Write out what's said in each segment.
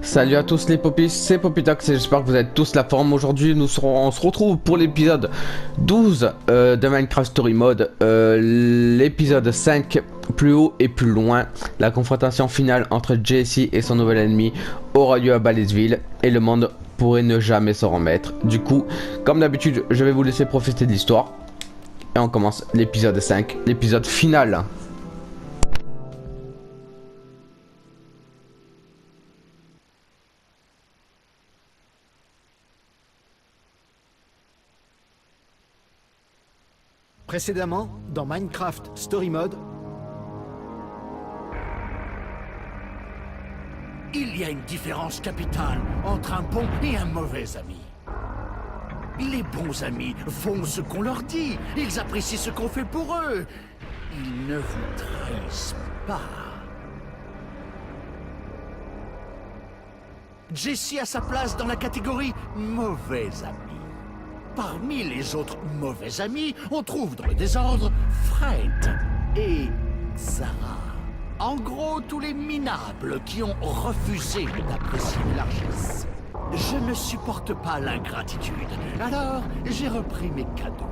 Salut à tous les popis, c'est Popitox et j'espère que vous êtes tous la forme. Aujourd'hui on se retrouve pour l'épisode 12 de Minecraft Story Mode, l'épisode 5, plus haut et plus loin. La confrontation finale entre Jesse et son nouvel ennemi aura lieu à Balisville et le monde pourrait ne jamais s'en remettre. Du coup, comme d'habitude, je vais vous laisser profiter de l'histoire et on commence l'épisode 5, l'épisode final. Précédemment, dans Minecraft Story Mode, il y a une différence capitale entre un bon et un mauvais ami. Les bons amis font ce qu'on leur dit, ils apprécient ce qu'on fait pour eux. Ils ne vous trahissent pas. Jesse a sa place dans la catégorie mauvais ami. Parmi les autres mauvais amis, on trouve dans le désordre Fred et Zara. En gros, tous les minables qui ont refusé d'apprécier les largesses. Je ne supporte pas l'ingratitude, alors j'ai repris mes cadeaux.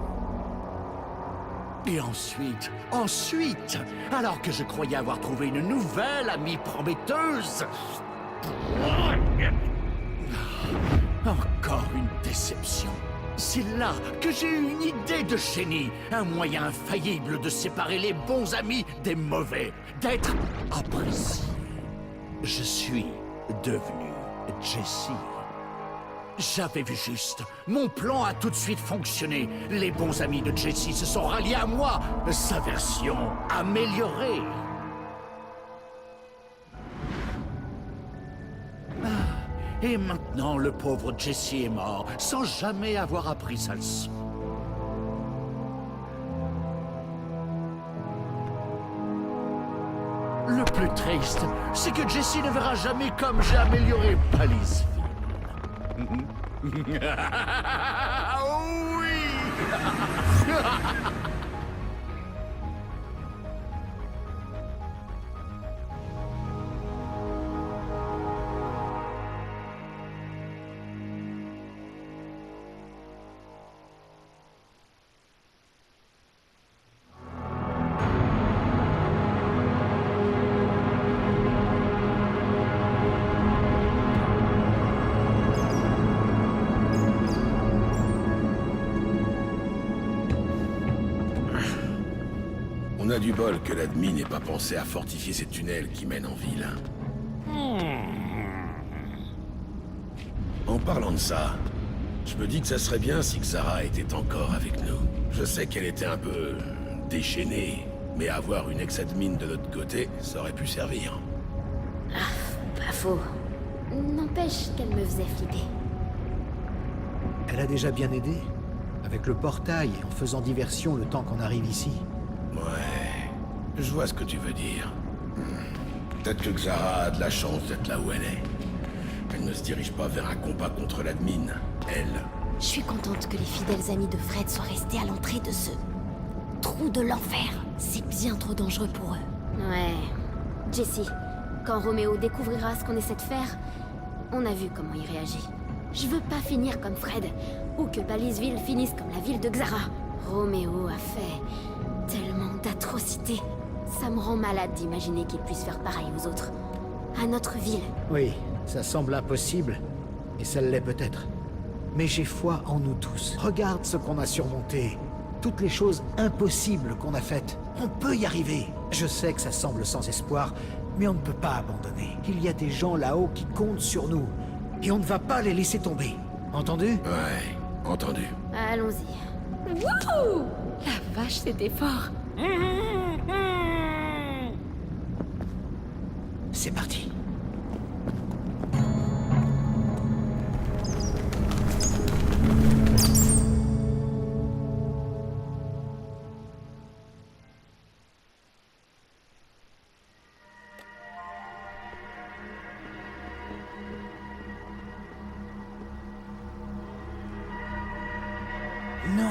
Et ensuite, alors que je croyais avoir trouvé une nouvelle amie prometteuse... Encore une déception. C'est là que j'ai eu une idée de génie, un moyen infaillible de séparer les bons amis des mauvais, d'être apprécié. Je suis devenu Jesse. J'avais vu juste. Mon plan a tout de suite fonctionné. Les bons amis de Jesse se sont ralliés à moi, sa version améliorée. Et maintenant, le pauvre Jesse est mort, sans jamais avoir appris sa leçon. Le plus triste, c'est que Jesse ne verra jamais comme j'ai amélioré Balisville. Oui. On a du bol que l'admin n'ait pas pensé à fortifier ces tunnels qui mènent en ville. En parlant de ça, je me dis que ça serait bien si Xara était encore avec nous. Je sais qu'elle était un peu... déchaînée, mais avoir une ex-admin de notre côté, ça aurait pu servir. Pas faux. N'empêche qu'elle me faisait flipper. elle a déjà bien aidé. Avec le portail, en faisant diversion le temps qu'on arrive ici. Ouais, je vois ce que tu veux dire. Peut-être que Xara a de la chance d'être là où elle est. Elle ne se dirige pas vers un combat contre l'admin, elle. Je suis contente que les fidèles amis de Fred soient restés à l'entrée de ce... trou de l'enfer. C'est bien trop dangereux pour eux. Ouais. Jesse, quand Roméo découvrira ce qu'on essaie de faire, on a vu comment il réagit. Je veux pas finir comme Fred, ou que Balisville finisse comme la ville de Xara. Roméo a fait tellement d'atrocités. Ça me rend malade d'imaginer qu'il puisse faire pareil aux autres. À notre ville. Oui, ça semble impossible, et ça l'est peut-être. Mais j'ai foi en nous tous. Regarde ce qu'on a surmonté. Toutes les choses impossibles qu'on a faites. On peut y arriver. Je sais que ça semble sans espoir, mais on ne peut pas abandonner. Il y a des gens là-haut qui comptent sur nous. Et on ne va pas les laisser tomber. Entendu? Ouais, entendu. Allons-y. Wouhou! La vache, c'était fort. C'est parti. Non.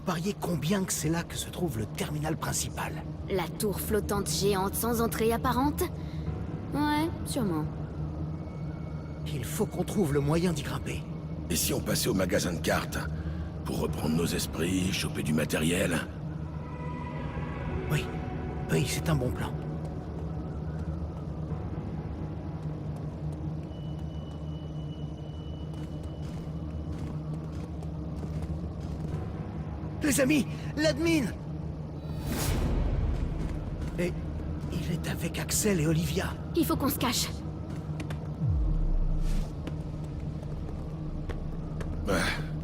vous pariez combien que c'est là que se trouve le terminal principal? La tour flottante géante sans entrée apparente? Ouais, sûrement. Il faut qu'on trouve le moyen d'y grimper. Et si on passait au magasin de cartes? Pour reprendre nos esprits, choper du matériel? Oui, oui, c'est un bon plan. Les amis, l'admin! Et il est avec Axel et Olivia. Il faut qu'on se cache.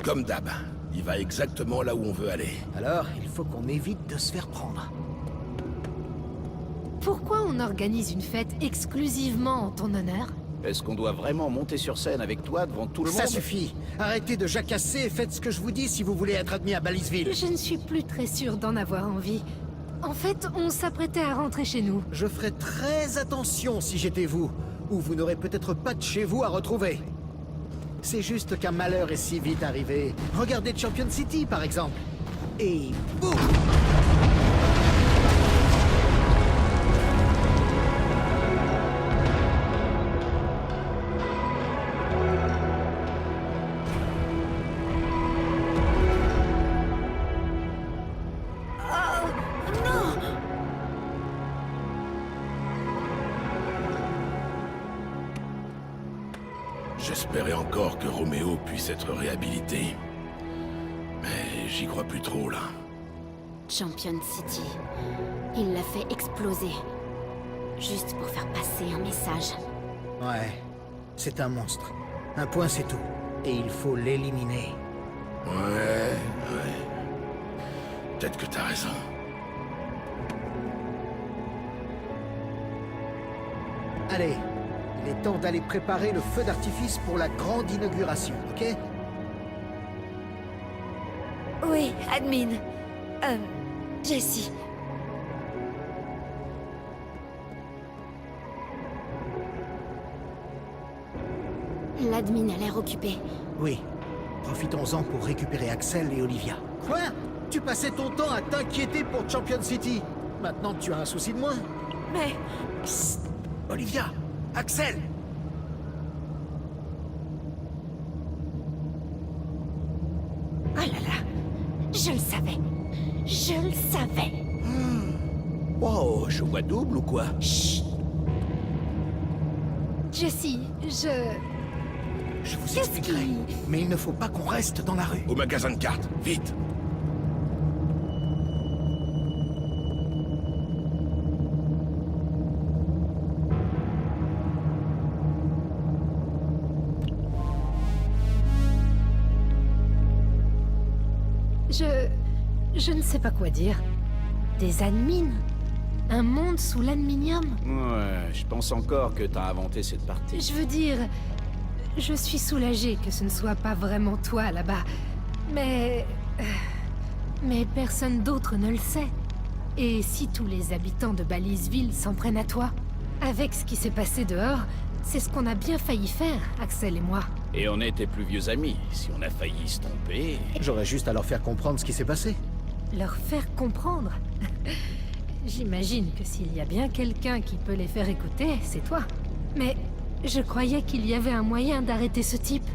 Comme d'hab. Il va exactement là où on veut aller. Alors, il faut qu'on évite de se faire prendre. Pourquoi on organise une fête exclusivement en ton honneur? Est-ce qu'on doit vraiment monter sur scène avec toi devant tout le monde? Ça suffit. Arrêtez de jacasser et faites ce que je vous dis si vous voulez être admis à Balisville. Je ne suis plus très sûre d'en avoir envie. En fait, on s'apprêtait à rentrer chez nous. Je ferais très attention si j'étais vous, ou vous n'aurez peut-être pas de chez vous à retrouver. C'est juste qu'un malheur est si vite arrivé. Regardez Champion City, par exemple. Et boum! J'espérais encore que Roméo puisse être réhabilité. Mais j'y crois plus trop, là. Champion City. Il l'a fait exploser. Juste pour faire passer un message. Ouais, c'est un monstre. Un point, c'est tout. Et il faut l'éliminer. Ouais. Peut-être que t'as raison. Allez, il est temps d'aller préparer le feu d'artifice pour la grande inauguration, ok? Oui, admin. Jessie. L'admin a l'air occupé. Oui. Profitons-en pour récupérer Axel et Olivia. Quoi? Tu passais ton temps à t'inquiéter pour Champion City. Maintenant tu as un souci de moins. Mais... Psst. Olivia! Axel! Oh là là, je le savais. Je le savais. Wow, je vois double ou quoi? Chut. Jessie, Je vous Qu'est-ce expliquerai. qui- Mais il ne faut pas qu'on reste dans la rue. Au magasin de cartes, vite! Je ne sais pas quoi dire. Des admins? Un monde sous l'adminium? Ouais, je pense encore que t'as inventé cette partie. Je veux dire... Je suis soulagée que ce ne soit pas vraiment toi là-bas. Mais... Mais personne d'autre ne le sait. Et si tous les habitants de Balisville s'en prennent à toi? Avec ce qui s'est passé dehors, c'est ce qu'on a bien failli faire, Axel et moi. Et on était plus vieux amis. Si on a failli se tromper... J'aurais juste à leur faire comprendre ce qui s'est passé. Leur faire comprendre? J'imagine que s'il y a bien quelqu'un qui peut les faire écouter, c'est toi. Mais je croyais qu'il y avait un moyen d'arrêter ce type.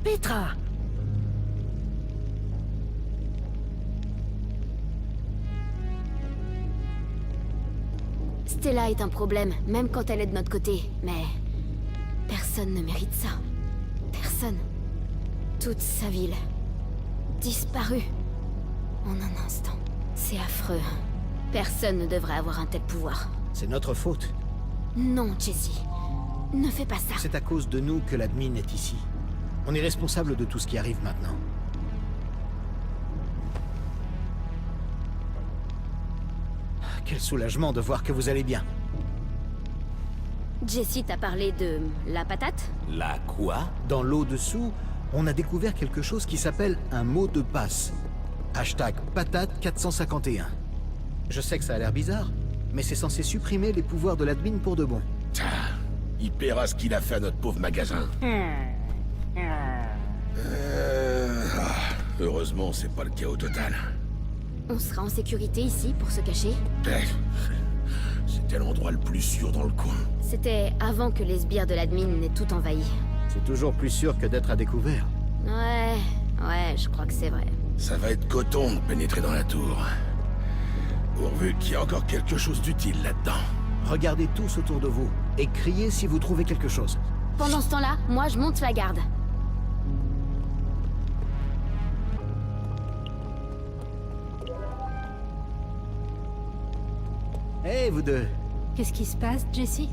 Petra! Stella est un problème, même quand elle est de notre côté. Mais... personne ne mérite ça. Personne. Toute sa ville. Disparue. En un instant. C'est affreux. Personne ne devrait avoir un tel pouvoir. C'est notre faute. Non, Jessie. Ne fais pas ça. C'est à cause de nous que l'admin est ici. On est responsable de tout ce qui arrive maintenant. Quel soulagement de voir que vous allez bien. Jessie t'a parlé de... la patate? La quoi? Dans l'eau dessous, on a découvert quelque chose qui s'appelle un mot de passe. Hashtag patate 451. Je sais que ça a l'air bizarre, mais c'est censé supprimer les pouvoirs de l'admin pour de bon. Il paiera ce qu'il a fait à notre pauvre magasin. Heureusement, c'est pas le chaos total. On sera en sécurité ici pour se cacher. Eh, c'était l'endroit le plus sûr dans le coin. C'était avant que les sbires de l'admin n'aient tout envahi. C'est toujours plus sûr que d'être à découvert. Ouais, je crois que c'est vrai. Ça va être coton de pénétrer dans la tour. Pourvu qu'il y ait encore quelque chose d'utile là-dedans. Regardez tous autour de vous et criez si vous trouvez quelque chose. Pendant ce temps-là, moi je monte la garde. Hé, vous deux, Qu'est-ce qui se passe, Jessie?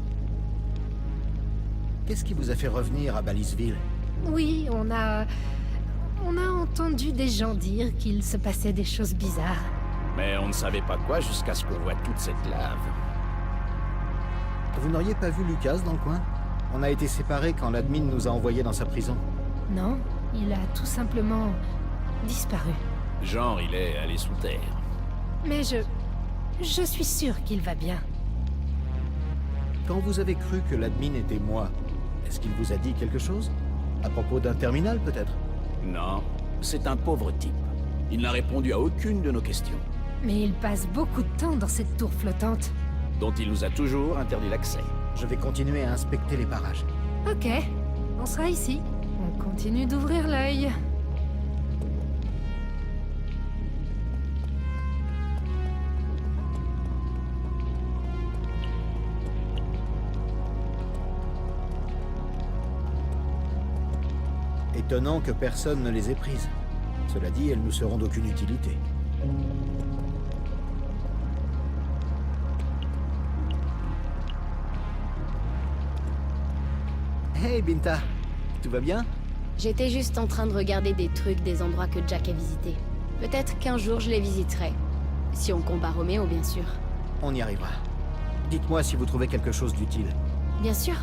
qu'est-ce qui vous a fait revenir à Balisville? Oui, on a entendu des gens dire qu'il se passait des choses bizarres. Mais on ne savait pas quoi jusqu'à ce qu'on voit toute cette lave. Vous n'auriez pas vu Lucas dans le coin? On a été séparés quand l'admin nous a envoyés dans sa prison. Non, il a tout simplement disparu. Genre, il est allé sous terre. Mais je suis sûre qu'il va bien. Quand vous avez cru que l'admin était moi, est-ce qu'il vous a dit quelque chose? À propos d'un terminal, peut-être? Non, c'est un pauvre type. Il n'a répondu à aucune de nos questions, Mais il passe beaucoup de temps dans cette tour flottante. dont il nous a toujours interdit l'accès. Je vais continuer à inspecter les parages. Ok, on sera ici. On continue d'ouvrir l'œil. Étonnant que personne ne les ait prises. Cela dit, elles nous seront d'aucune utilité. Hey Binta, tout va bien? J'étais juste en train de regarder des trucs des endroits que Jack a visités. Peut-être qu'un jour je les visiterai. Si on combat Roméo, bien sûr. On y arrivera. Dites-moi si vous trouvez quelque chose d'utile. Bien sûr.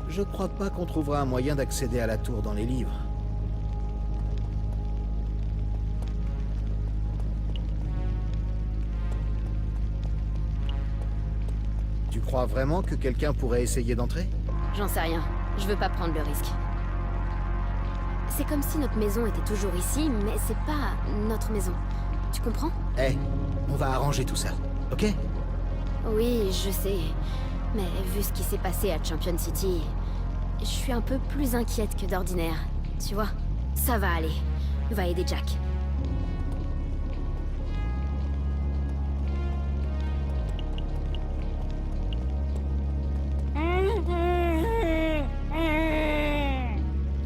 Je crois pas qu'on trouvera un moyen d'accéder à la tour dans les livres. Tu crois vraiment que quelqu'un pourrait essayer d'entrer? J'en sais rien. Je veux pas prendre le risque. C'est comme si notre maison était toujours ici, mais c'est pas notre maison. Tu comprends? Eh, on va arranger tout ça, ok? Oui, je sais. Mais vu ce qui s'est passé à Champion City, je suis un peu plus inquiète que d'ordinaire. Tu vois? Ça va aller. Va aider Jack.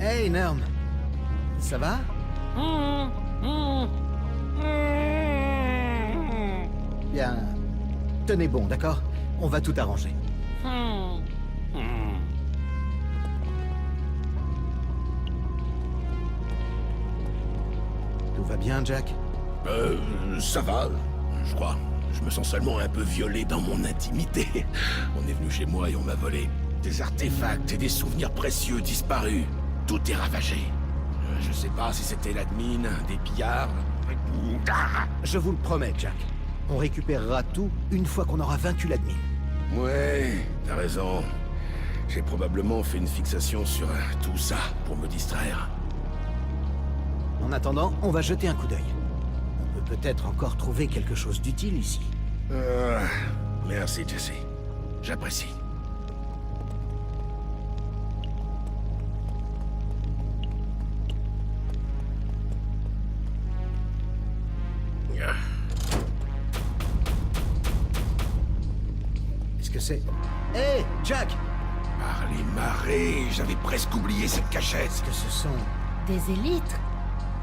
Hey Nerm, ça va? Bien, tenez bon, d'accord? On va tout arranger. Tout va bien, Jack? Ça va, je crois. Je me sens seulement un peu violé dans mon intimité. On est venu chez moi et on m'a volé des artefacts et des souvenirs précieux disparus. Tout est ravagé. Je sais pas si c'était l'admin, des pillards. Je vous le promets, Jack. On récupérera tout une fois qu'on aura vaincu l'admin. Ouais, t'as raison. J'ai probablement fait une fixation sur tout ça pour me distraire. En attendant, on va jeter un coup d'œil. On peut peut-être encore trouver quelque chose d'utile ici. Merci, Jesse. J'apprécie. Qu'est-ce que c'est? Hé, Jack! Par les marées, j'avais presque oublié cette cachette. Qu'est-ce que ce sont? Des élytres?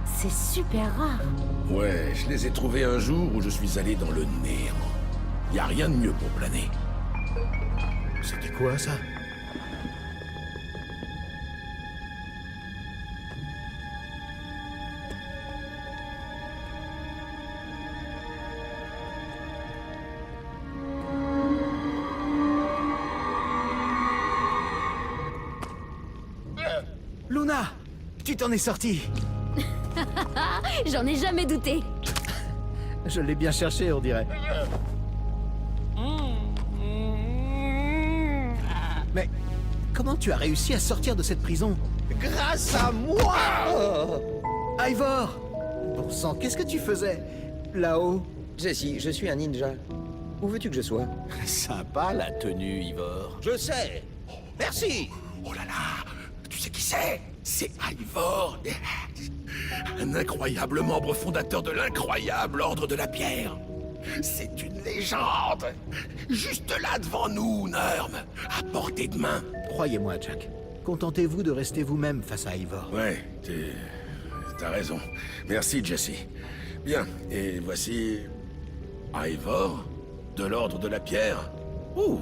C'est super rare. Ouais, je les ai trouvés un jour où je suis allé dans le néant. Y a rien de mieux pour planer. C'était quoi, ça? Luna! Tu t'en es sortie! J'en ai jamais douté. Je l'ai bien cherché, on dirait. Mais comment tu as réussi à sortir de cette prison? Grâce à moi! Ivor! Bon sang, qu'est-ce que tu faisais là-haut? Jessie, je suis un ninja. Où veux-tu que je sois? Sympa la tenue, Ivor. Je sais! Merci! Oh là là, tu sais qui c'est? C'est Ivor, un incroyable membre fondateur de l'incroyable Ordre de la Pierre. C'est une légende. Juste là devant nous, Nerm, à portée de main. Croyez-moi, Jack. Contentez-vous de rester vous-même face à Ivor. Ouais, t'as raison. Merci, Jesse. Bien, et voici... Ivor, de l'Ordre de la Pierre. Ouh,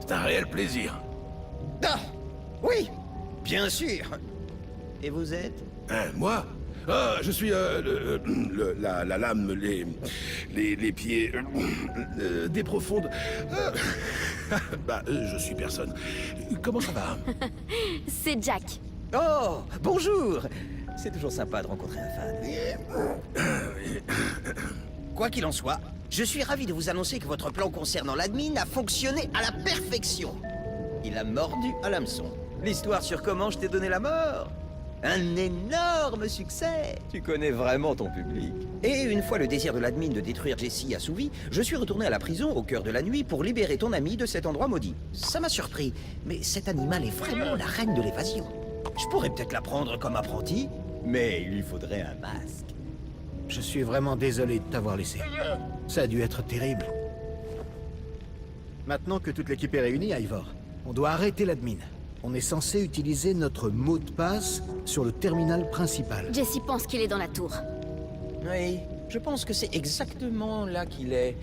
c'est un réel plaisir. Ah! Oui! Bien sûr! Et vous êtes? Hein, moi? Ah, je suis la lame, les pieds des profondes. Je suis personne. Comment ça va? C'est Jack. Oh! Bonjour! C'est toujours sympa de rencontrer un fan. Quoi qu'il en soit, je suis ravi de vous annoncer que votre plan concernant l'admin a fonctionné à la perfection. Il a mordu à l'hameçon. L'histoire sur comment je t'ai donné la mort. Un énorme succès. Tu connais vraiment ton public. Et une fois le désir de l'admin de détruire Jessie assouvi, je suis retourné à la prison au cœur de la nuit pour libérer ton ami de cet endroit maudit. Ça m'a surpris, mais cet animal est vraiment la reine de l'évasion. Je pourrais peut-être la prendre comme apprenti, mais il lui faudrait un masque. Je suis vraiment désolé de t'avoir laissé. Ça a dû être terrible. Maintenant que toute l'équipe est réunie, Ivor, on doit arrêter l'admin. On est censé utiliser notre mot de passe sur le terminal principal. Jesse pense qu'il est dans la tour. Oui, je pense que c'est exactement là qu'il est.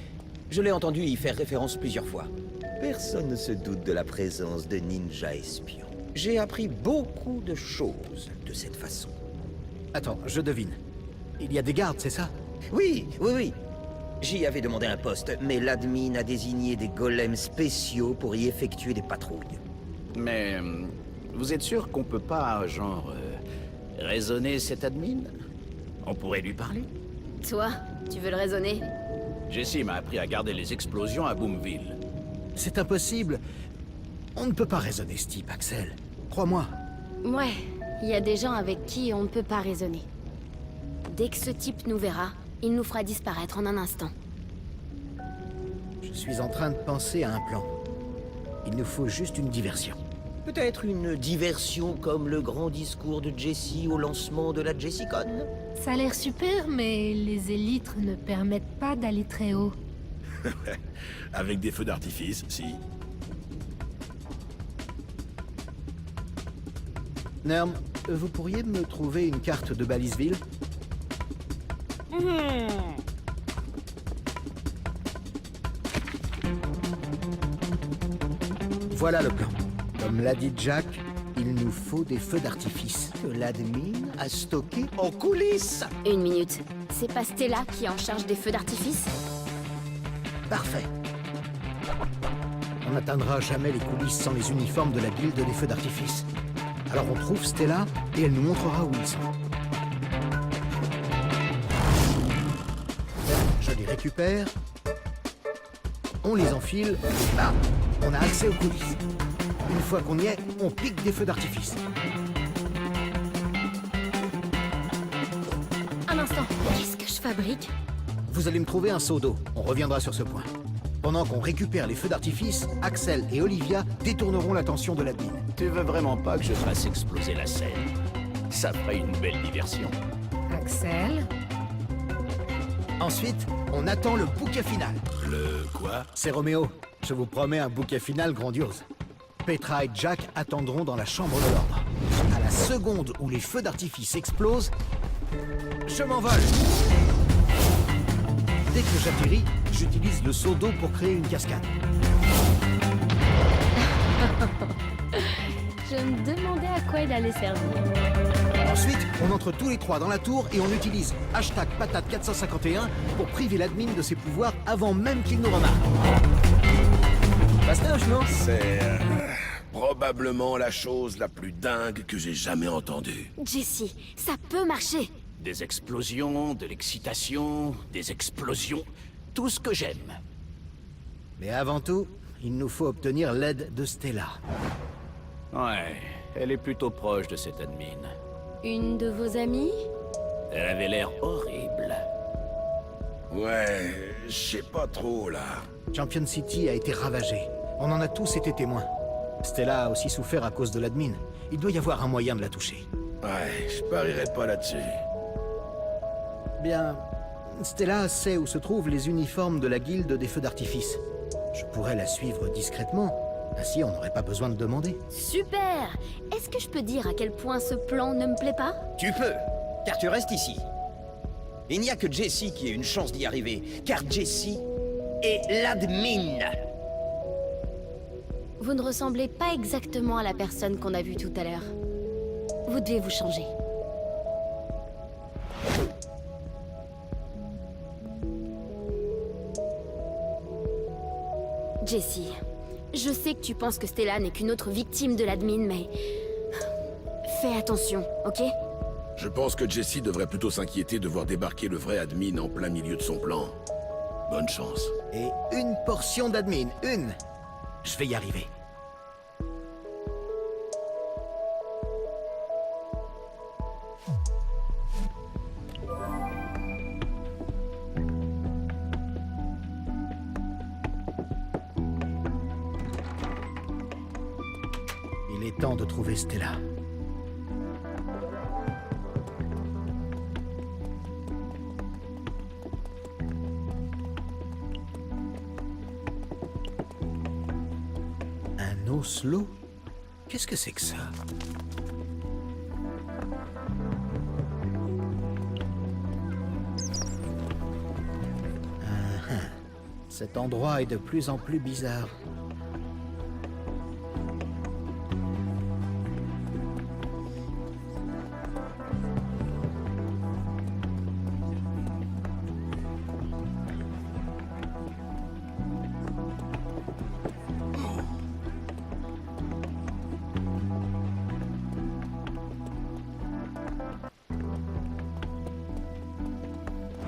Je l'ai entendu y faire référence plusieurs fois. Personne ne se doute de la présence de ninjas espions. J'ai appris beaucoup de choses de cette façon. Attends, je devine. Il y a des gardes, c'est ça? Oui. J'y avais demandé un poste, mais l'admin a désigné des golems spéciaux pour y effectuer des patrouilles. Mais vous êtes sûr qu'on peut pas, raisonner cet admin? On pourrait lui parler? Toi, tu veux le raisonner? Jessie m'a appris à garder les explosions à Boomville. C'est impossible. On ne peut pas raisonner ce type, Axel. Crois-moi. Ouais, il y a des gens avec qui on ne peut pas raisonner. Dès que ce type nous verra, il nous fera disparaître en un instant. Je suis en train de penser à un plan. Il nous faut juste une diversion. Peut-être une diversion comme le grand discours de Jessie au lancement de la JessieCon? Ça a l'air super, mais les élytres ne permettent pas d'aller très haut. Avec des feux d'artifice, si. Nerm, vous pourriez me trouver une carte de Baliseville? Voilà le plan. Comme l'a dit Jack, il nous faut des feux d'artifice. Que l'admin a stocké en coulisses. Une minute. C'est pas Stella qui est en charge des feux d'artifice? Parfait. On n'atteindra jamais les coulisses sans les uniformes de la guilde des feux d'artifice. Alors on trouve Stella et elle nous montrera où ils sont. Je les récupère. On les enfile. Et bam, on a accès aux coulisses. Une fois qu'on y est, on pique des feux d'artifice. Un instant. Qu'est-ce que je fabrique? Vous allez me trouver un seau d'eau. On reviendra sur ce point. Pendant qu'on récupère les feux d'artifice, Axel et Olivia détourneront l'attention de l'admin. Tu veux vraiment pas que je fasse exploser la scène? Ça ferait une belle diversion. Axel? Ensuite, on attend le bouquet final. Le quoi? C'est Roméo. Je vous promets un bouquet final grandiose. Petra et Jack attendront dans la chambre de l'ordre. À la seconde où les feux d'artifice explosent, je m'envole. Dès que j'atterris, j'utilise le seau d'eau pour créer une cascade. Je me demandais à quoi il allait servir. Ensuite, on entre tous les trois dans la tour et on utilise #patate451 pour priver l'admin de ses pouvoirs avant même qu'il nous remarque. Passe-le, non? C'est probablement la chose la plus dingue que j'ai jamais entendue. Jesse, ça peut marcher. Des explosions, de l'excitation, des explosions, tout ce que j'aime. Mais avant tout, il nous faut obtenir l'aide de Stella. Ouais, elle est plutôt proche de cette admin. Une de vos amies? Elle avait l'air horrible. Ouais, je sais pas trop, là. Champion City a été ravagée. On en a tous été témoins. Stella a aussi souffert à cause de l'admin. Il doit y avoir un moyen de la toucher. Ouais, je parierais pas là-dessus. Bien, Stella sait où se trouvent les uniformes de la guilde des feux d'artifice. Je pourrais la suivre discrètement. Ainsi, on n'aurait pas besoin de demander. Super! Est-ce que je peux dire à quel point ce plan ne me plaît pas? Tu peux, car tu restes ici. Il n'y a que Jessie qui ait une chance d'y arriver, car Jessie est l'admin. Vous ne ressemblez pas exactement à la personne qu'on a vue tout à l'heure. Vous devez vous changer. Jessie, je sais que tu penses que Stella n'est qu'une autre victime de l'admin, mais... Fais attention, ok? Je pense que Jessie devrait plutôt s'inquiéter de voir débarquer le vrai admin en plein milieu de son plan. Bonne chance. Et une portion d'admin, une. Je vais y arriver. Il est temps de trouver Stella. Un Oslo? Qu'est-ce que c'est que ça? Cet endroit est de plus en plus bizarre.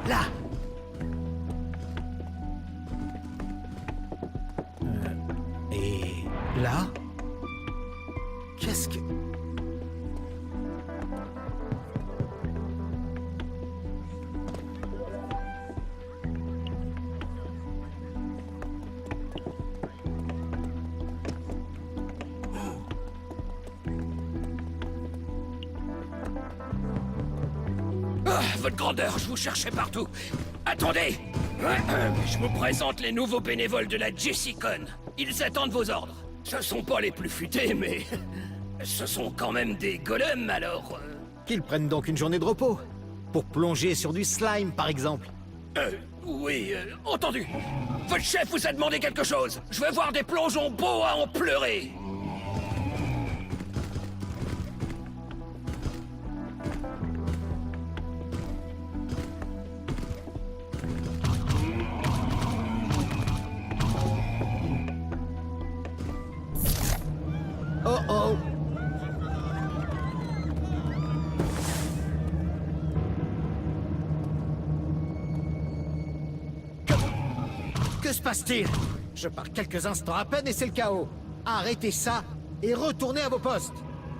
Là! Et là? Qu'est-ce que... Ah, votre grandeur, je vous cherchais partout. Attendez. Je vous présente les nouveaux bénévoles de la JessiCon. Ils attendent vos ordres. Ce sont pas les plus futés, mais... ce sont quand même des golems, alors... Qu'ils prennent donc une journée de repos. Pour plonger sur du slime, par exemple. Oui, entendu. Votre chef vous a demandé quelque chose. Je veux voir des plongeons beaux à en pleurer. Oh oh! Que se passe-t-il? Je pars quelques instants à peine et c'est le chaos. Arrêtez ça et retournez à vos postes.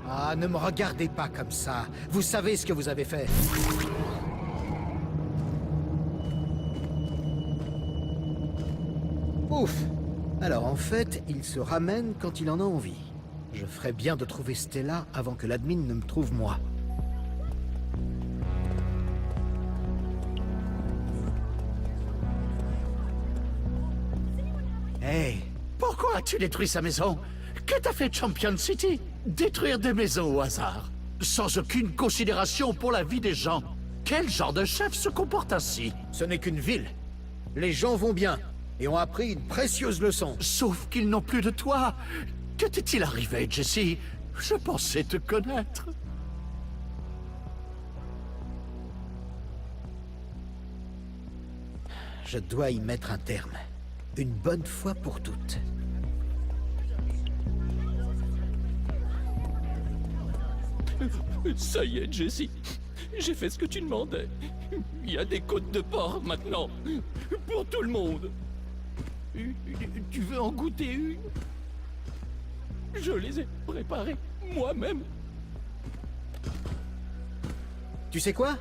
Ah, ne me regardez pas comme ça. Vous savez ce que vous avez fait. Ouf. Alors en fait, il se ramène quand il en a envie. Je ferais bien de trouver Stella avant que l'admin ne me trouve moi. Hey, pourquoi as-tu détruit sa maison? Que t'a fait Champion City? Détruire des maisons au hasard, sans aucune considération pour la vie des gens. Quel genre de chef se comporte ainsi? Ce n'est qu'une ville. Les gens vont bien et ont appris une précieuse leçon. Sauf qu'ils n'ont plus de toi. Que t'est-il arrivé, Jessie? Je pensais te connaître. Je dois y mettre un terme. Une bonne fois pour toutes. Ça y est, Jessie. J'ai fait ce que tu demandais. Il y a des côtes de porc maintenant. Pour tout le monde. Tu veux en goûter une? Je les ai préparés moi-même. Tu sais quoi?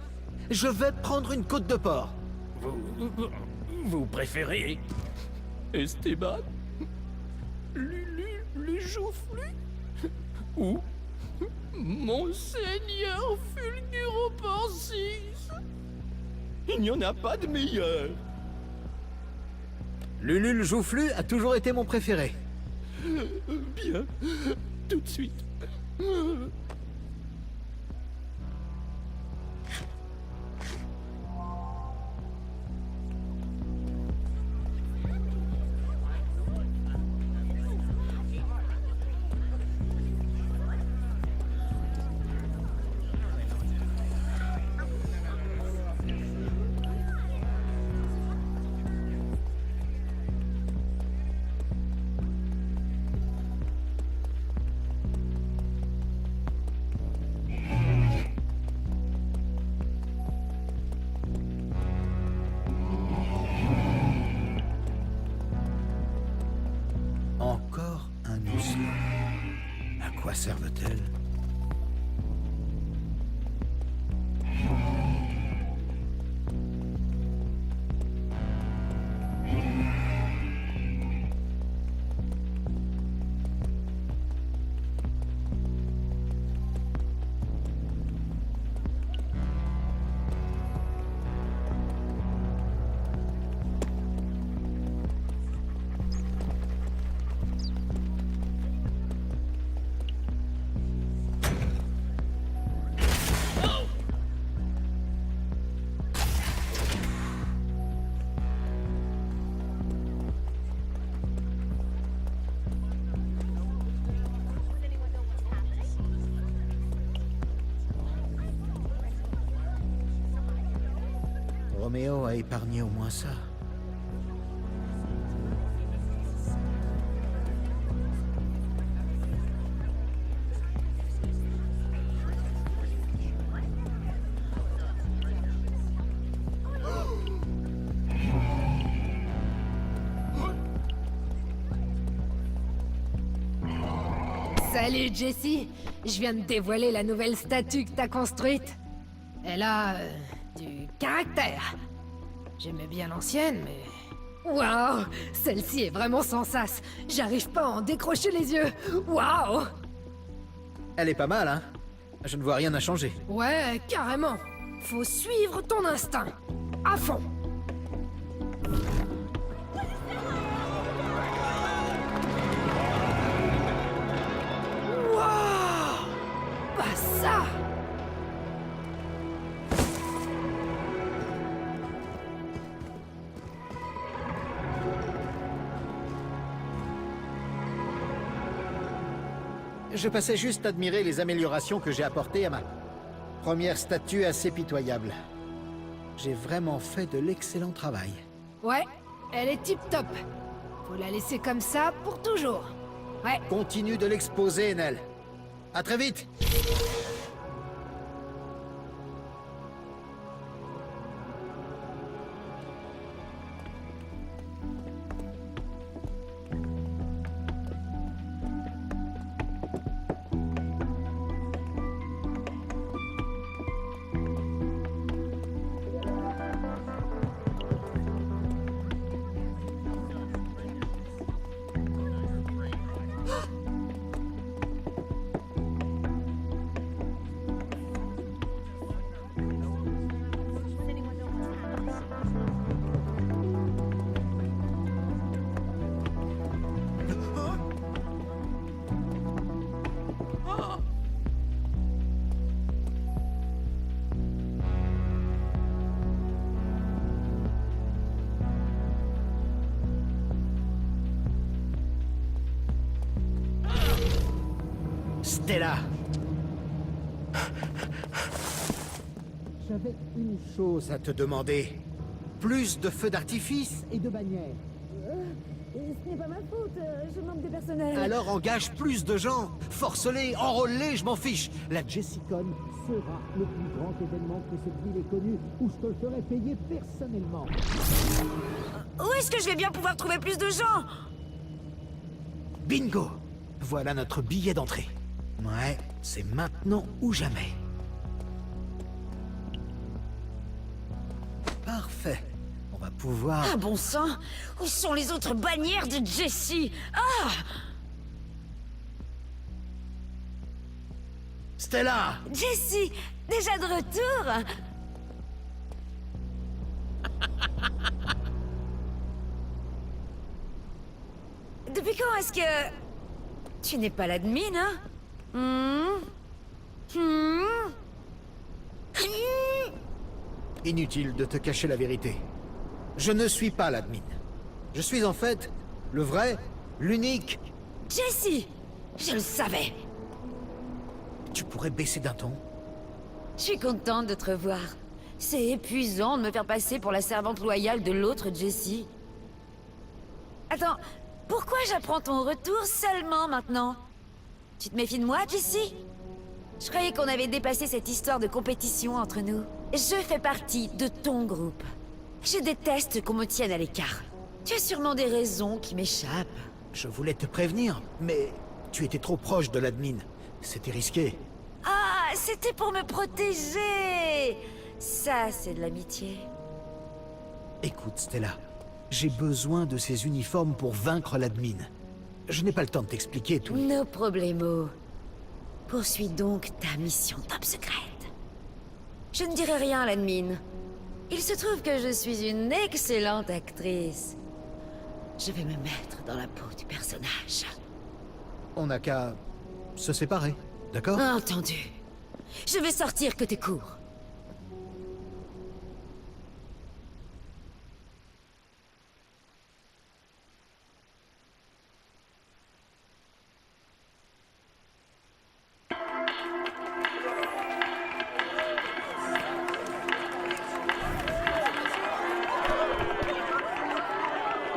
Je vais prendre une côte de porc. Vous préférez Esteban, Lulu le joufflu ou Monseigneur Fulguropensis? Il n'y en a pas de meilleur. Lulu le joufflu a toujours été mon préféré. Bien, tout de suite. Encore un osseau. À quoi servent-elles? Roméo a épargné au moins ça. Salut Jessie, je viens de dévoiler la nouvelle statue que t'as construite. Elle a du caractère. J'aimais bien l'ancienne, mais... Waouh, celle-ci est vraiment sans sas. J'arrive pas à en décrocher les yeux. Waouh. Elle est pas mal, hein? Je ne vois rien à changer. Ouais, carrément. Faut suivre ton instinct. À fond. Waouh! Pas ça! Je passais juste admirer les améliorations que j'ai apportées à ma première statue assez pitoyable. J'ai vraiment fait de l'excellent travail. Ouais, elle est tip-top. Faut la laisser comme ça pour toujours. Ouais. Continue de l'exposer, Enel. À très vite! Stella! J'avais une chose à te demander. Plus de feux d'artifice et de bannières. Ce n'est pas ma faute, je manque de personnel. Alors engage plus de gens. Force-les, enrôle-les, je m'en fiche. La Jessicon sera le plus grand événement que cette ville ait connu, où je te le ferai payer personnellement. Où est-ce que je vais bien pouvoir trouver plus de gens? Bingo! Voilà notre billet d'entrée. Ouais, c'est maintenant ou jamais. Parfait. On va pouvoir... Ah bon sang! Où sont les autres bannières de Jessie? Ah! Stella! Jessie! Déjà de retour? Depuis quand est-ce que... Tu n'es pas l'admin, hein? Inutile de te cacher la vérité. Je ne suis pas l'admin. Je suis en fait le vrai, l'unique... Jessie! Je le savais! Tu pourrais baisser d'un ton? Je suis contente de te revoir. C'est épuisant de me faire passer pour la servante loyale de l'autre Jessie. Attends, pourquoi j'apprends ton retour seulement maintenant? Tu te méfies de moi, Jessie? Je croyais qu'on avait dépassé cette histoire de compétition entre nous. Je fais partie de ton groupe. Je déteste qu'on me tienne à l'écart. Tu as sûrement des raisons qui m'échappent. Je voulais te prévenir, mais tu étais trop proche de l'admin. C'était risqué. Ah, c'était pour me protéger! Ça, c'est de l'amitié. Écoute, Stella, j'ai besoin de ces uniformes pour vaincre l'admin. Je n'ai pas le temps de t'expliquer tout. No problemo. Poursuis donc ta mission top secrète. Je ne dirai rien à l'admin. Il se trouve que je suis une excellente actrice. Je vais me mettre dans la peau du personnage. On n'a qu'à se séparer, d'accord? Entendu. Je vais sortir côté court.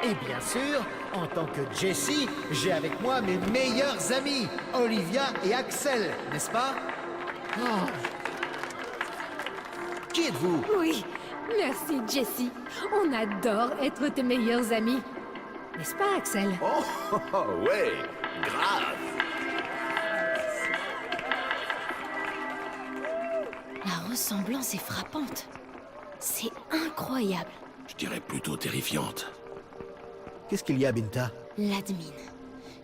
Et bien sûr, en tant que Jessie, j'ai avec moi mes meilleurs amis, Olivia et Axel, n'est-ce pas? Oh. Qui êtes-vous? Oui, merci Jessie. On adore être tes meilleurs amis. N'est-ce pas, Axel? Ouais, grave. La ressemblance est frappante. C'est incroyable. Je dirais plutôt terrifiante. Qu'est-ce qu'il y a, Binta? L'admin.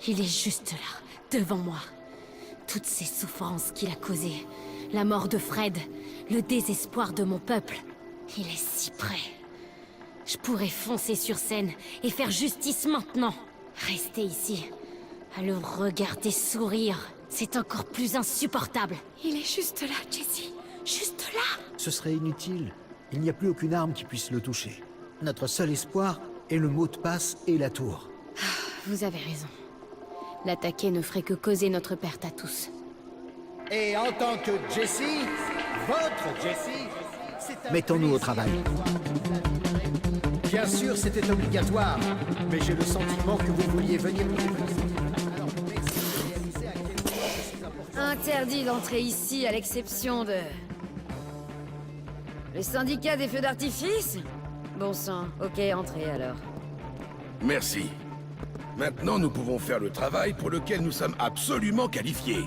Il est juste là, devant moi. Toutes ces souffrances qu'il a causées. La mort de Fred. Le désespoir de mon peuple. Il est si près. Je pourrais foncer sur scène et faire justice maintenant. Rester ici, à le regarder sourire, c'est encore plus insupportable. Il est juste là, Jessie. Juste là. Ce serait inutile. Il n'y a plus aucune arme qui puisse le toucher. Notre seul espoir est le mot de passe et la tour. Vous avez raison. L'attaquer ne ferait que causer notre perte à tous. Et en tant que Jessie, votre Jessie, mettons-nous au travail. Bien sûr, c'était obligatoire, mais j'ai le sentiment que vous vouliez venir nous défendre. Alors, merci de réaliser à quel point je suis important. Interdit d'entrer ici à l'exception de... Le syndicat des feux d'artifice? Bon sang, ok, entrez alors. Merci. Maintenant, nous pouvons faire le travail pour lequel nous sommes absolument qualifiés.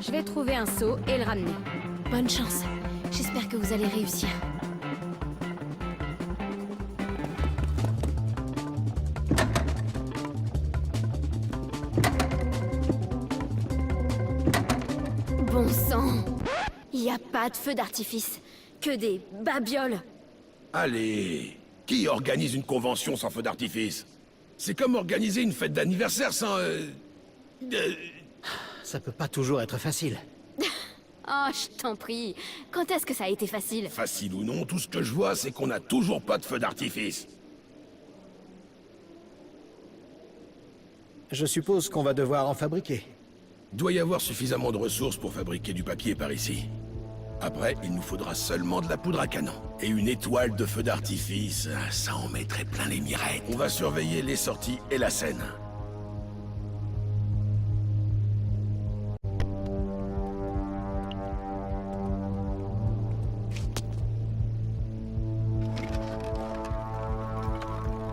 Je vais trouver un seau et le ramener. Bonne chance. J'espère que vous allez réussir. Bon sang! Il n'y a pas de feu d'artifice. Que des babioles. Allez, qui organise une convention sans feu d'artifice? C'est comme organiser une fête d'anniversaire sans... Ça peut pas toujours être facile. Oh, je t'en prie. Quand est-ce que ça a été facile? Facile ou non, tout ce que je vois, c'est qu'on n'a toujours pas de feu d'artifice. Je suppose qu'on va devoir en fabriquer. Doit y avoir suffisamment de ressources pour fabriquer du papier par ici. Après, il nous faudra seulement de la poudre à canon. Et une étoile de feu d'artifice, ça en mettrait plein les mirettes. On va surveiller les sorties et la scène.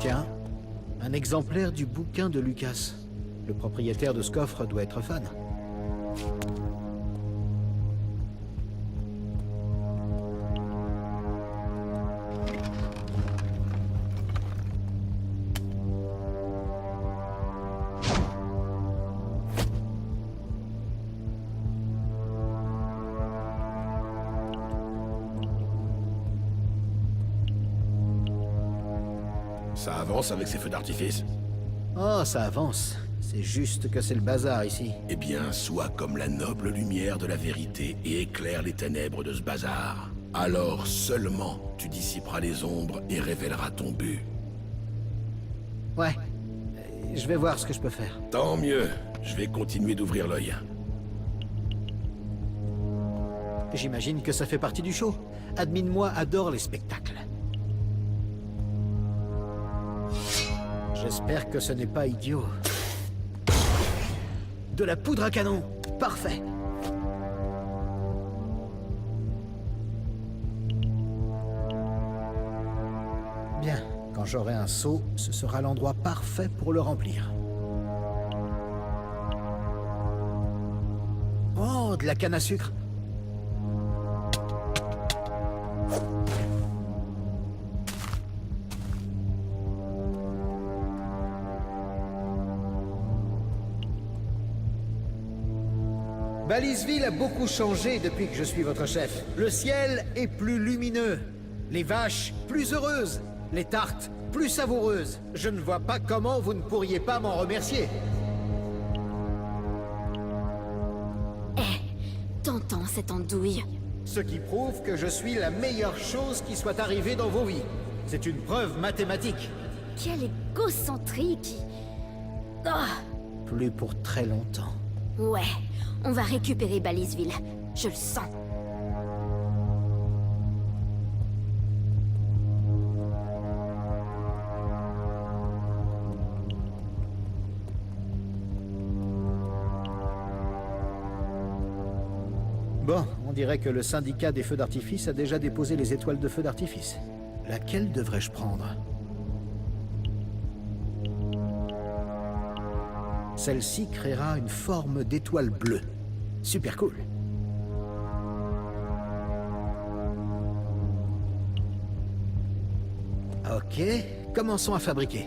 Tiens, un exemplaire du bouquin de Lucas. Le propriétaire de ce coffre doit être fan. Ça avance avec ces feux d'artifice? Oh, ça avance. C'est juste que c'est le bazar ici. Eh bien, sois comme la noble lumière de la vérité et éclaire les ténèbres de ce bazar. Alors seulement tu dissiperas les ombres et révéleras ton but. Ouais. Je vais voir ce que je peux faire. Tant mieux, je vais continuer d'ouvrir l'œil. J'imagine que ça fait partie du show. Admin-moi adore les spectacles. J'espère que ce n'est pas idiot. De la poudre à canon. Parfait. Bien. Quand j'aurai un seau, ce sera l'endroit parfait pour le remplir. Oh, de la canne à sucre. Baliseville a beaucoup changé depuis que je suis votre chef. Le ciel est plus lumineux, les vaches plus heureuses, les tartes plus savoureuses. Je ne vois pas comment vous ne pourriez pas m'en remercier. T'entends cette andouille? Ce qui prouve que je suis la meilleure chose qui soit arrivée dans vos vies. C'est une preuve mathématique. Quel égocentrique! Oh, Plus pour très longtemps. ouais, on va récupérer Baliseville. Je le sens. Bon, on dirait que le syndicat des feux d'artifice a déjà déposé les étoiles de feu d'artifice. Laquelle devrais-je prendre? Celle-ci créera une forme d'étoile bleue. Super cool. Ok, commençons à fabriquer.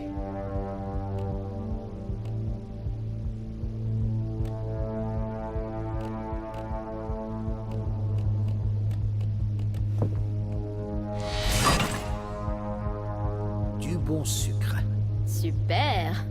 Du bon sucre. Super!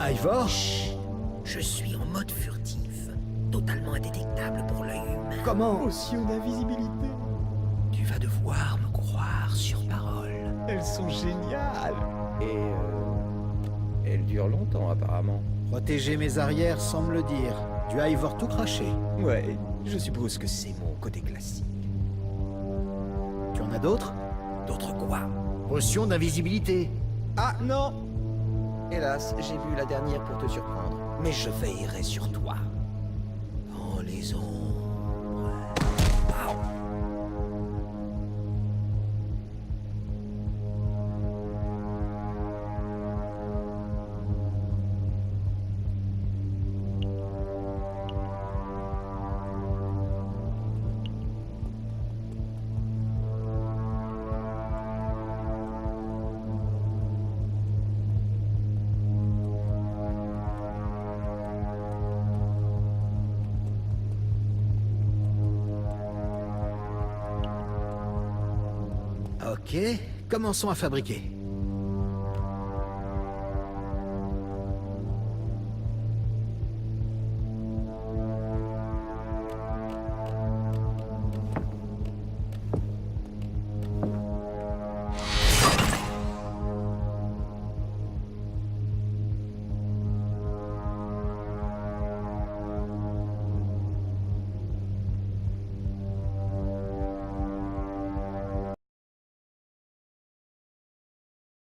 Ivor? Je suis en mode furtif, totalement indétectable pour l'œil humain. Comment? Potion d'invisibilité. Tu vas devoir me croire sur parole. Elles sont géniales. Et elles durent longtemps apparemment. Protéger mes arrières sans me le dire. Du Ivor tout craché. Ouais, je suppose que c'est mon côté classique. Tu en as d'autres? D'autres quoi? Potion d'invisibilité. Ah non! Hélas, j'ai vu la dernière pour te surprendre. Mais je veillerai sur toi. Dans les ombres. Ok, commençons à fabriquer.